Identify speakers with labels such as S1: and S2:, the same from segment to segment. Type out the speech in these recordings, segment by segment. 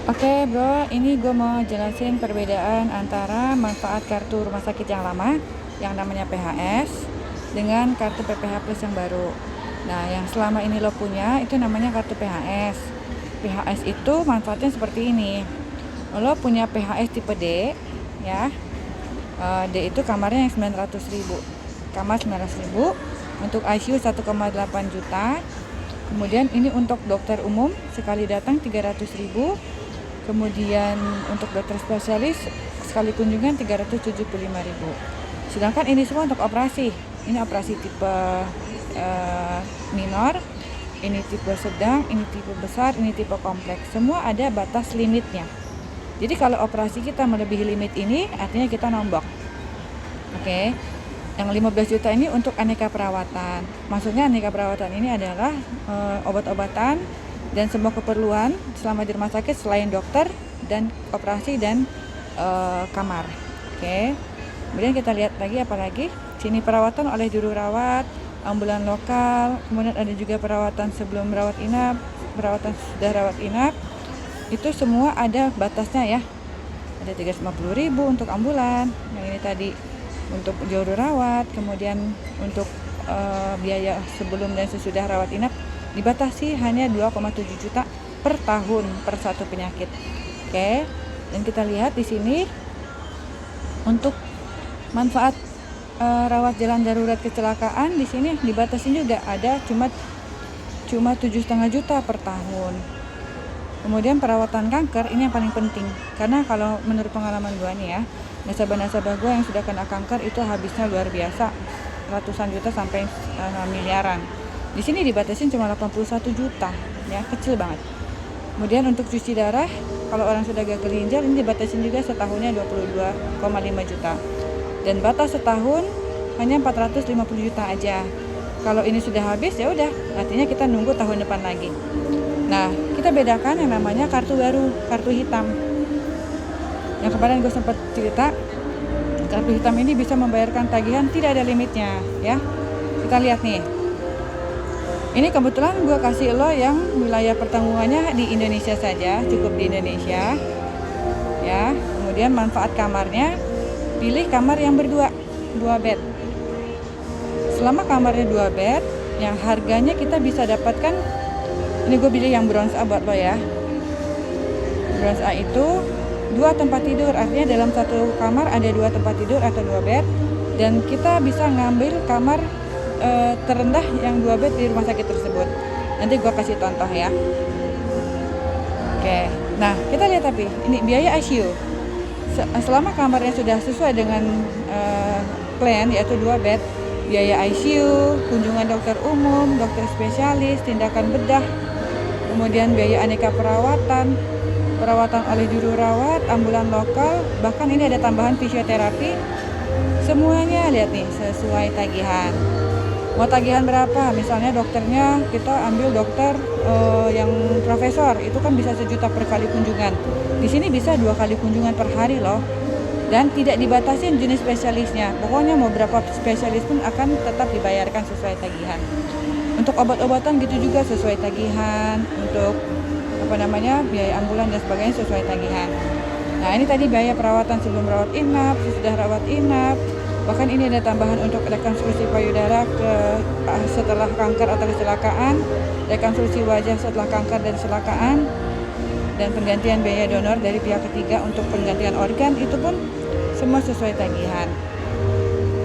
S1: Oke bro, ini gue mau jelasin perbedaan antara manfaat kartu rumah sakit yang lama yang namanya PHS dengan kartu PPH Plus yang baru. Nah, yang selama ini lo punya itu namanya kartu PHS. PHS itu manfaatnya seperti ini. Lo punya PHS tipe D, ya. D itu kamarnya yang 900.000. Kamar 900.000, untuk ICU 1,8 juta. Kemudian ini untuk dokter umum sekali datang 300.000. Kemudian untuk dokter spesialis sekali kunjungan 375.000. Sedangkan ini semua untuk operasi. Ini operasi tipe minor, ini tipe sedang, ini tipe besar, ini tipe kompleks. Semua ada batas limitnya. Jadi kalau operasi kita melebihi limit ini, artinya kita nombok. Oke. Yang 15 juta ini untuk aneka perawatan. Maksudnya aneka perawatan ini adalah obat-obatan dan semua keperluan selama di rumah sakit selain dokter dan operasi dan kamar. Oke. Kemudian kita lihat lagi apalagi. Sini perawatan oleh juru rawat, ambulan lokal, kemudian ada juga perawatan sebelum rawat inap, perawatan sudah rawat inap. Itu semua ada batasnya ya. Ada 350.000 untuk ambulan. Yang ini tadi untuk juru rawat, kemudian untuk biaya sebelum dan sesudah rawat inap dibatasi hanya 2,7 juta per tahun per satu penyakit. Oke. Dan kita lihat di sini untuk manfaat rawat jalan darurat kecelakaan di sini dibatasi juga, ada cuma 7,5 juta per tahun. Kemudian perawatan kanker ini yang paling penting, karena kalau menurut pengalaman gue nih ya, nasabah-nasabah gue yang sudah kena kanker itu habisnya luar biasa, ratusan juta sampai miliaran. Di sini dibatasin cuma 81 juta, ya kecil banget. Kemudian untuk cuci darah, kalau orang sudah gagal ginjal ini dibatasin juga setahunnya 22,5 juta. Dan batas setahun hanya 450 juta aja. Kalau ini sudah habis ya udah, artinya kita nunggu tahun depan lagi. Nah, kita bedakan yang namanya kartu baru, kartu hitam. Yang kemarin gue sempat cerita, kartu hitam ini bisa membayarkan tagihan tidak ada limitnya, ya. Kita lihat nih. Ini kebetulan gue kasih lo yang wilayah pertanggungannya di Indonesia saja, cukup di Indonesia. Ya, kemudian manfaat kamarnya, pilih kamar yang berdua, 2 bed. Selama kamarnya 2 bed, yang harganya kita bisa dapatkan, ini gue pilih yang bronze A buat lo ya. Bronze A itu 2 tempat tidur, artinya dalam satu kamar ada 2 tempat tidur atau 2 bed. Dan kita bisa ngambil kamar terendah yang 2 bed di rumah sakit tersebut. Nanti gue kasih contoh ya. Oke, nah kita lihat tapi ini biaya ICU. Selama kamarnya sudah sesuai dengan plan, yaitu 2 bed, biaya ICU, kunjungan dokter umum, dokter spesialis, tindakan bedah, kemudian biaya aneka perawatan, perawatan oleh juru rawat, ambulan lokal, bahkan ini ada tambahan fisioterapi. Semuanya lihat nih sesuai tagihan. Mau tagihan berapa? Misalnya dokternya kita ambil dokter yang profesor, itu kan bisa 1 juta per kali kunjungan. Di sini bisa 2 kali kunjungan per hari loh. Dan tidak dibatasin jenis spesialisnya. Pokoknya mau berapa spesialis pun akan tetap dibayarkan sesuai tagihan. Untuk obat-obatan gitu juga sesuai tagihan. Untuk biaya ambulan dan sebagainya sesuai tagihan. Nah, ini tadi biaya perawatan sebelum rawat inap, sesudah rawat inap. Bahkan ini ada tambahan untuk rekonstruksi payudara setelah kanker atau kecelakaan, rekonstruksi wajah setelah kanker dan kecelakaan, dan penggantian biaya donor dari pihak ketiga untuk penggantian organ, itu pun semua sesuai tagihan.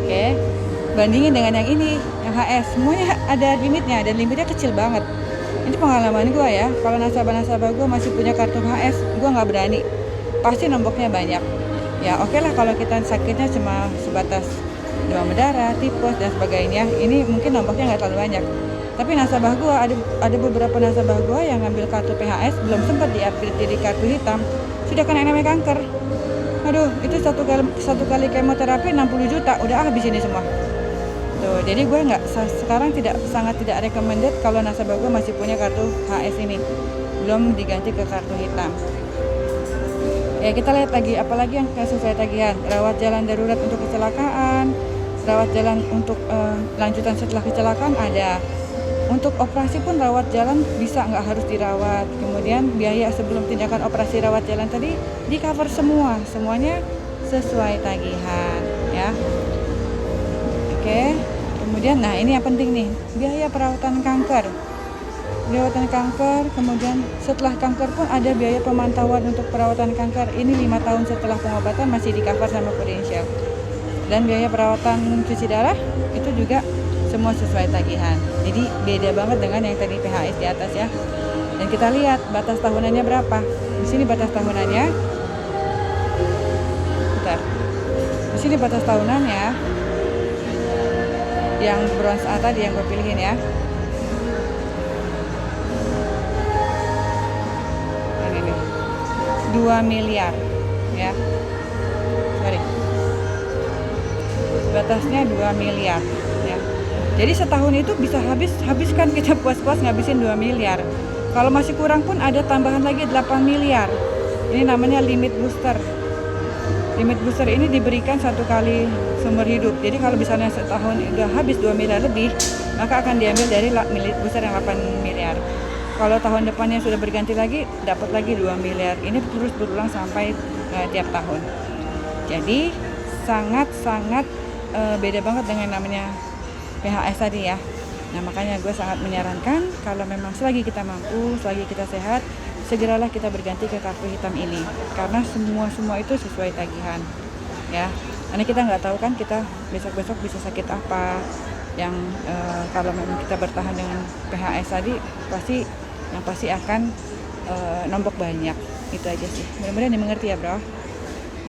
S1: Oke, bandingin dengan yang ini, yang HS, semuanya ada limitnya, dan limitnya kecil banget. Ini pengalaman gue ya, kalau nasabah-nasabah gue masih punya kartu HS, gue nggak berani, pasti nomboknya banyak. Ya oke lah kalau kita sakitnya cuma sebatas demam berdarah, tipes dan sebagainya, ini mungkin nomboknya nggak terlalu banyak. Tapi nasabah gue, ada beberapa nasabah gue yang ngambil kartu PHS belum sempat di-upgrade jadi kartu hitam, sudah kena namanya kanker. Aduh, itu satu kali kemoterapi 60 juta, udah habis ini semua. Tuh, jadi gue sekarang sangat tidak recommended kalau nasabah gue masih punya kartu HS ini, belum diganti ke kartu hitam. Ya kita lihat lagi, apalagi yang sesuai tagihan. Rawat jalan darurat untuk kecelakaan, rawat jalan untuk lanjutan setelah kecelakaan ada. Untuk operasi pun rawat jalan bisa, nggak harus dirawat. Kemudian biaya sebelum tindakan operasi rawat jalan tadi di cover semuanya sesuai tagihan ya. Oke. Kemudian nah ini yang penting nih, biaya perawatan kanker. Perawatan kanker, kemudian setelah kanker pun ada biaya pemantauan untuk perawatan kanker. Ini 5 tahun setelah pengobatan masih di cover sama Prudential. Dan biaya perawatan cuci darah itu juga semua sesuai tagihan. Jadi beda banget dengan yang tadi PHS di atas ya. Dan kita lihat batas tahunannya berapa. Di sini batas tahunannya. Bentar. Di sini batas tahunannya yang bronze A tadi yang gue pilihin ya. Yang ini 2 miliar ya. Sorry. Batasnya 2 miliar ya. Jadi setahun itu bisa habiskan kita puas-puas ngabisin 2 miliar. Kalau masih kurang pun ada tambahan lagi 8 miliar. Ini namanya limit booster. Limit booster ini diberikan 1 kali seumur hidup. Jadi kalau misalnya setahun udah habis 2 miliar lebih, maka akan diambil dari limit booster yang 8 miliar. Kalau tahun depannya sudah berganti lagi, dapat lagi 2 miliar. Ini terus berulang sampai tiap tahun. Jadi sangat-sangat beda banget dengan namanya PHS tadi ya. Nah makanya gue sangat menyarankan kalau memang selagi kita mampu, selagi kita sehat, segeralah kita berganti ke kartu hitam ini. Karena semua itu sesuai tagihan ya. Karena kita nggak tahu kan kita besok-besok bisa sakit apa. Yang kalau memang kita bertahan dengan PHS tadi pasti akan nombok banyak. Itu aja sih. Mudah-mudahan dimengerti ya bro.